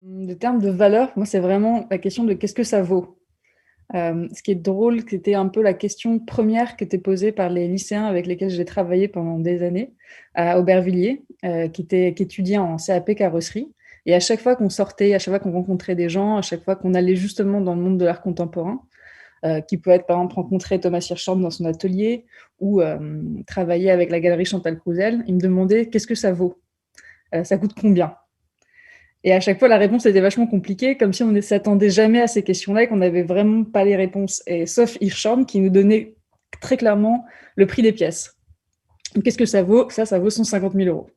Le terme de valeur, moi, c'est vraiment la question de qu'est-ce que ça vaut? Ce qui est drôle, c'était un peu la question première qui était posée par les lycéens avec lesquels j'ai travaillé pendant des années à Aubervilliers, qui étudiaient en CAP carrosserie, et à chaque fois qu'on sortait, à chaque fois qu'on rencontrait des gens, à chaque fois qu'on allait justement dans le monde de l'art contemporain, qui peut être, par exemple, rencontrer Thomas Hirschhorn dans son atelier ou travailler avec la galerie Chantal Crousel, ils me demandaient: «Qu'est-ce que ça vaut? Ça coûte combien?» Et à chaque fois, la réponse était vachement compliquée, comme si on ne s'attendait jamais à ces questions-là et qu'on n'avait vraiment pas les réponses. Et sauf Hirschhorn qui nous donnait très clairement le prix des pièces. Qu'est-ce que ça vaut? Ça vaut 150 000 euros.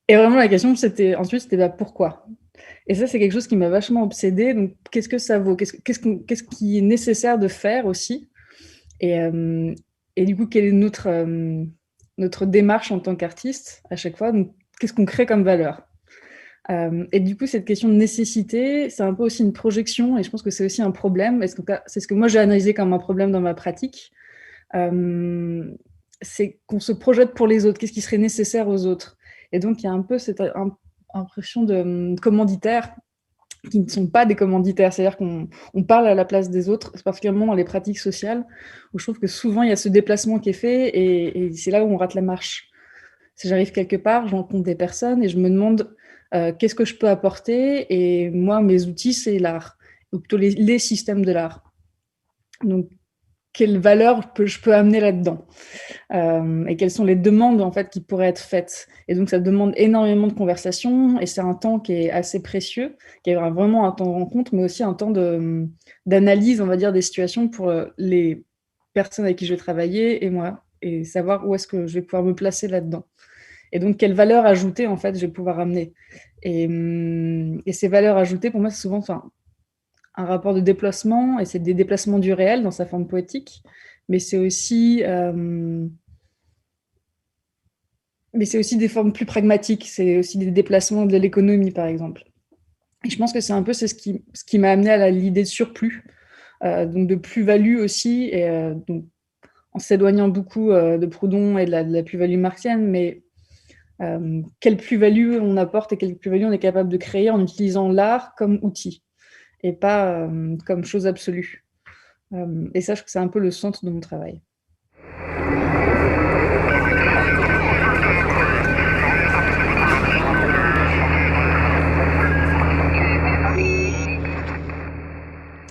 Et vraiment, la question, c'était ensuite, c'était bah, pourquoi? Et ça, c'est quelque chose qui m'a vachement obsédée. Donc, qu'est-ce que ça vaut? Qu'est-ce qui est nécessaire de faire aussi? Et, euh, et du coup, quelle est notre démarche en tant qu'artiste à chaque fois? Donc, qu'est-ce qu'on crée comme valeur? Et du coup, cette question de nécessité, c'est un peu aussi une projection et je pense que c'est aussi un problème. C'est ce que moi j'ai analysé comme un problème dans ma pratique. C'est qu'on se projette pour les autres. Qu'est-ce qui serait nécessaire aux autres? Et donc, il y a un peu cette impression de commanditaires qui ne sont pas des commanditaires. C'est-à-dire qu'on parle à la place des autres, particulièrement dans les pratiques sociales, où je trouve que souvent il y a ce déplacement qui est fait et c'est là où on rate la marche. Si j'arrive quelque part, je rencontre des personnes et je me demande qu'est-ce que je peux apporter. Et moi, mes outils, c'est l'art, ou plutôt les systèmes de l'art. Donc, quelle valeur je peux amener là-dedans et quelles sont les demandes en fait qui pourraient être faites. Et donc, ça demande énormément de conversation et c'est un temps qui est assez précieux, qui est vraiment un temps de rencontre, mais aussi un temps d'analyse, on va dire, des situations pour les personnes avec qui je vais travailler et moi, et savoir où est-ce que je vais pouvoir me placer là-dedans. Et donc, quelle valeur ajoutée, en fait, je vais pouvoir amener. Et ces valeurs ajoutées, pour moi, c'est souvent un rapport de déplacement, et c'est des déplacements du réel dans sa forme poétique, mais c'est aussi, des formes plus pragmatiques, c'est aussi des déplacements de l'économie, par exemple. Et je pense que c'est ce qui m'a amené à l'idée de surplus, donc de plus-value aussi, et donc, en s'éloignant beaucoup de Proudhon et de la plus-value marxienne, mais quelle plus-value on apporte et quelle plus-value on est capable de créer en utilisant l'art comme outil et pas comme chose absolue. Et ça, je trouve que c'est un peu le centre de mon travail.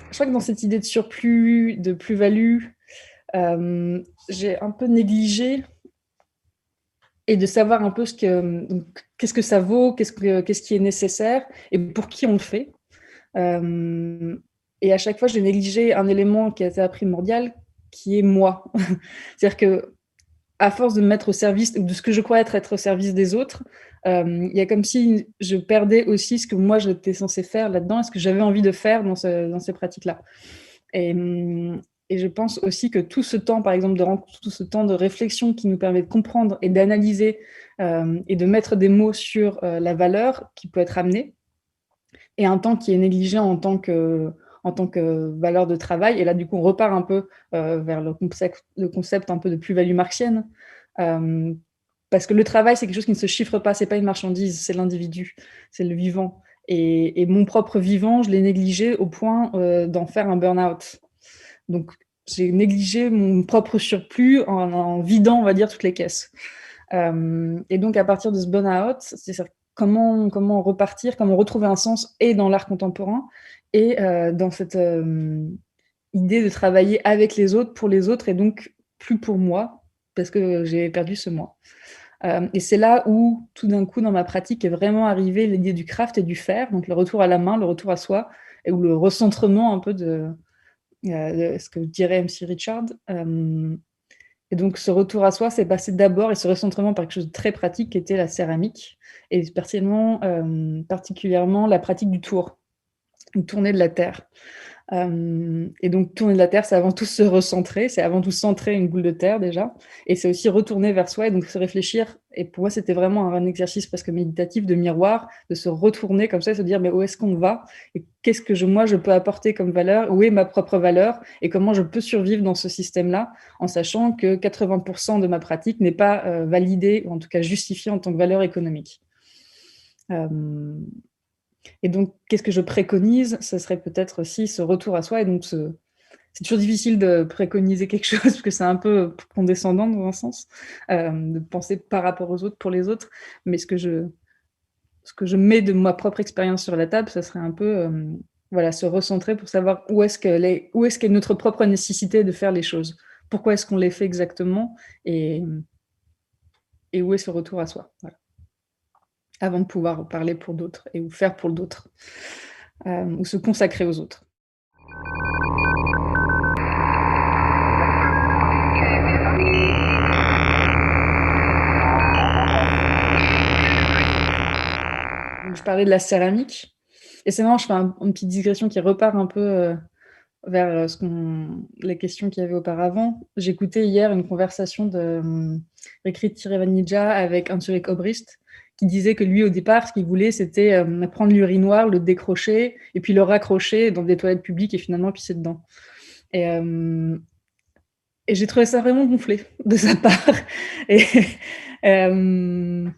Je crois que dans cette idée de surplus, de plus-value, j'ai un peu négligé et de savoir un peu qu'est-ce que ça vaut, qu'est-ce qui est nécessaire et pour qui on le fait. Euh, et à chaque fois, j'ai négligé un élément qui a été primordial, qui est moi. C'est-à-dire que à force de me mettre au service de ce que je crois être au service des autres, il y a comme si je perdais aussi ce que moi j'étais censée faire là-dedans et ce que j'avais envie de faire dans ces pratiques-là. Et, et je pense aussi que tout ce temps, par exemple, de rencontre, tout ce temps de réflexion qui nous permet de comprendre et d'analyser et de mettre des mots sur la valeur qui peut être amenée, et un temps qui est négligé en tant que valeur de travail. Et là, du coup, on repart un peu vers le concept un peu de plus-value marxienne. Euh, Parce que le travail, c'est quelque chose qui ne se chiffre pas, c'est pas une marchandise, c'est l'individu, c'est le vivant. Et mon propre vivant, je l'ai négligé au point d'en faire un burn-out. Donc, j'ai négligé mon propre surplus en vidant, on va dire, toutes les caisses. Et donc, à partir de ce burn-out, c'est ça, comment repartir, comment retrouver un sens et dans l'art contemporain et dans cette idée de travailler avec les autres, pour les autres, et donc plus pour moi, parce que j'ai perdu ce moi. Et c'est là où, tout d'un coup, dans ma pratique, est vraiment arrivée l'idée du craft et du faire, donc le retour à la main, le retour à soi, et où le recentrement un peu de ce que dirait MC Richard. Et donc, ce retour à soi, c'est passé d'abord, et ce recentrement, par quelque chose de très pratique, qui était la céramique, et particulièrement la pratique du tour, une tournée de la Terre. Et donc tourner de la terre, c'est avant tout se recentrer, c'est avant tout centrer une boule de terre déjà, et c'est aussi retourner vers soi et donc se réfléchir. Et pour moi, c'était vraiment un exercice presque méditatif de miroir, de se retourner comme ça et se dire: «Mais où est-ce qu'on va? Et qu'est-ce que moi, je peux apporter comme valeur? Où est ma propre valeur? Et comment je peux survivre dans ce système-là?» En sachant que 80% de ma pratique n'est pas validée, ou en tout cas justifiée en tant que valeur économique. Hem Et donc, qu'est-ce que je préconise? Ce serait peut-être aussi ce retour à soi. Et donc c'est toujours difficile de préconiser quelque chose parce que c'est un peu condescendant dans un sens, de penser par rapport aux autres, pour les autres. Mais ce que je mets de ma propre expérience sur la table, ça serait un peu, voilà, se recentrer pour savoir où est-ce qu'est notre propre nécessité de faire les choses. Pourquoi est-ce qu'on les fait exactement? Et où est ce retour à soi? Voilà. Avant de pouvoir parler pour d'autres ou faire pour d'autres, ou se consacrer aux autres. Donc je parlais de la céramique et c'est marrant, je fais une petite digression qui repart un peu, vers, les questions qu'il y avait auparavant. J'écoutais hier une conversation de, Rekrit Tirevanidja avec Ansurik Obrist, qui disait que lui, au départ, ce qu'il voulait, c'était, prendre l'urinoir, le décrocher et puis le raccrocher dans des toilettes publiques et finalement pisser dedans. Et j'ai trouvé ça vraiment gonflé de sa part. Et hem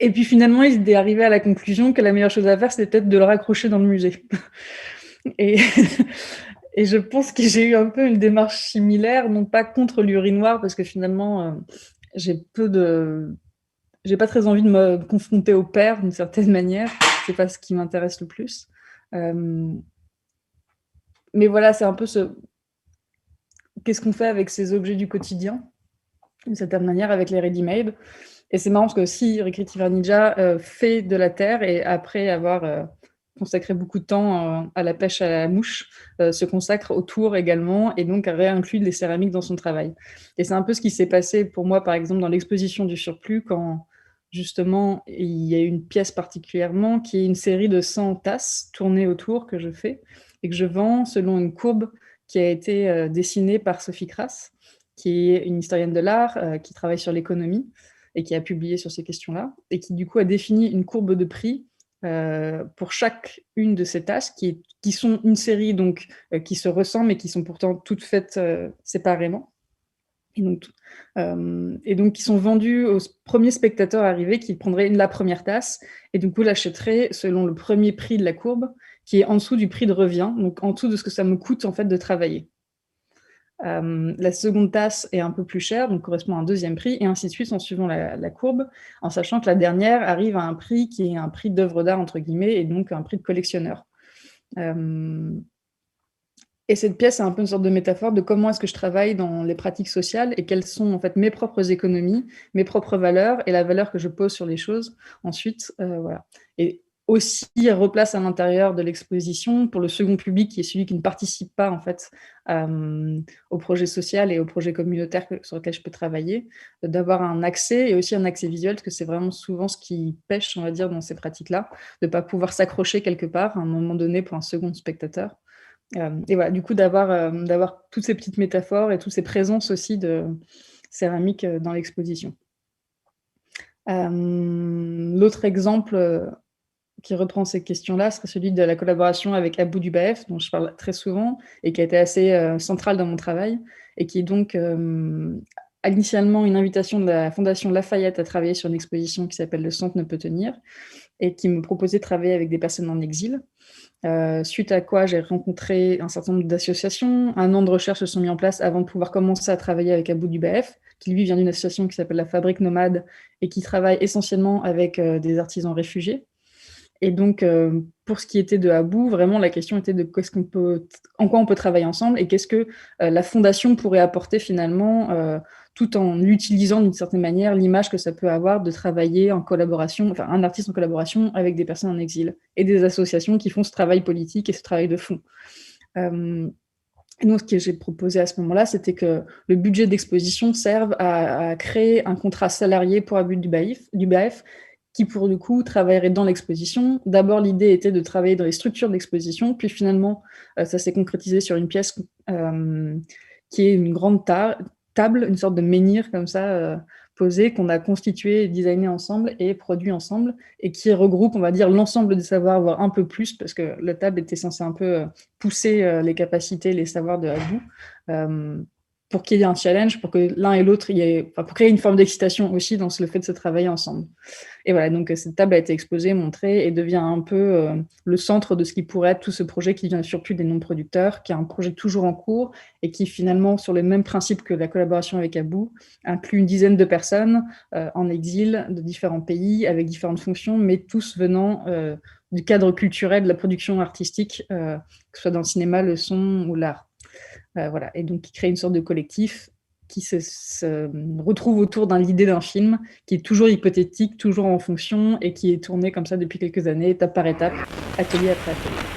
et puis finalement, il est arrivé à la conclusion que la meilleure chose à faire, c'était peut-être de le raccrocher dans le musée. Et et je pense que j'ai eu un peu une démarche similaire, non pas contre l'urinoir, parce que finalement, j'ai peu de j'ai pas très envie de me confronter au père d'une certaine manière. C'est pas ce qui m'intéresse le plus. Hem, mais voilà, c'est un peu qu'est-ce qu'on fait avec ces objets du quotidien, d'une certaine manière, avec les ready-made. Et c'est marrant parce que si Rikriti Vernija fait de la terre et après avoir consacré beaucoup de temps à la pêche à la mouche, se consacre au tour également et donc réinclut les céramiques dans son travail. Et c'est un peu ce qui s'est passé pour moi, par exemple, dans l'exposition du surplus, quand justement il y a une pièce particulièrement qui est une série de 100 tasses tournées autour que je fais et que je vends selon une courbe qui a été dessinée par Sophie Crass, qui est une historienne de l'art qui travaille sur l'économie et qui a publié sur ces questions-là, et qui du coup a défini une courbe de prix pour chaque une de ces tasses, qui sont une série donc qui se ressemblent, mais qui sont pourtant toutes faites séparément. Et donc qui sont vendues au premier spectateur arrivé qui prendrait la première tasse, et du coup l'achèterait selon le premier prix de la courbe, qui est en dessous du prix de revient, donc en dessous de ce que ça me coûte en fait de travailler. La seconde tasse est un peu plus chère, donc correspond à un deuxième prix, et ainsi de suite en suivant la courbe, en sachant que la dernière arrive à un prix qui est un prix d'œuvre d'art, entre guillemets, et donc un prix de collectionneur. Et cette pièce est un peu une sorte de métaphore de comment est-ce que je travaille dans les pratiques sociales et quelles sont en fait mes propres économies, mes propres valeurs et la valeur que je pose sur les choses ensuite. Voilà. Et aussi, elle replace à l'intérieur de l'exposition, pour le second public, qui est celui qui ne participe pas en fait au projet social et au projet communautaire sur lequel je peux travailler, d'avoir un accès, et aussi un accès visuel, parce que c'est vraiment souvent ce qui pêche, on va dire, dans ces pratiques-là, de ne pas pouvoir s'accrocher quelque part à un moment donné pour un second spectateur. Et voilà, du coup, d'avoir toutes ces petites métaphores et toutes ces présences aussi de céramique dans l'exposition. L'autre exemple qui reprend ces questions-là serait celui de la collaboration avec Abou Dubaef, dont je parle très souvent et qui a été assez central dans mon travail, et qui est donc initialement une invitation de la Fondation Lafayette à travailler sur une exposition qui s'appelle «Le centre ne peut tenir», et qui me proposait de travailler avec des personnes en exil. Suite à quoi j'ai rencontré un certain nombre d'associations. Un an de recherche se sont mis en place avant de pouvoir commencer à travailler avec Abou Dubaef, qui lui vient d'une association qui s'appelle la Fabrique Nomade et qui travaille essentiellement avec des artisans réfugiés. Et donc, pour ce qui était de Abou, vraiment la question était de en quoi on peut travailler ensemble, et qu'est-ce que la fondation pourrait apporter finalement, tout en utilisant d'une certaine manière l'image que ça peut avoir de travailler en collaboration, enfin un artiste en collaboration avec des personnes en exil et des associations qui font ce travail politique et ce travail de fond. Et donc, ce que j'ai proposé à ce moment-là, c'était que le budget d'exposition serve à créer un contrat salarié pour Abou Dubaef, qui pour le coup travaillerait dans l'exposition. D'abord, l'idée était de travailler dans les structures d'exposition, puis finalement, ça s'est concrétisé sur une pièce qui est une grande table, une sorte de menhir comme ça, posée, qu'on a constitué, designé ensemble et produit ensemble, et qui regroupe, on va dire, l'ensemble des savoirs, voire un peu plus, parce que la table était censée un peu pousser les capacités, les savoirs de Habu, pour qu'il y ait un challenge, pour que l'un et l'autre, pour créer une forme d'excitation aussi dans le fait de se travailler ensemble. Et voilà, donc cette table a été exposée, montrée, et devient un peu le centre de ce qui pourrait être tout ce projet qui vient de Surplus des non-producteurs, qui est un projet toujours en cours, et qui finalement, sur le même principe que la collaboration avec Habu, inclut une dizaine de personnes en exil de différents pays, avec différentes fonctions, mais tous venant du cadre culturel de la production artistique, que ce soit dans le cinéma, le son ou l'art. Voilà. Et donc, qui crée une sorte de collectif qui se retrouve autour l'idée d'un film qui est toujours hypothétique, toujours en fonction, et qui est tourné comme ça depuis quelques années, étape par étape, atelier après atelier.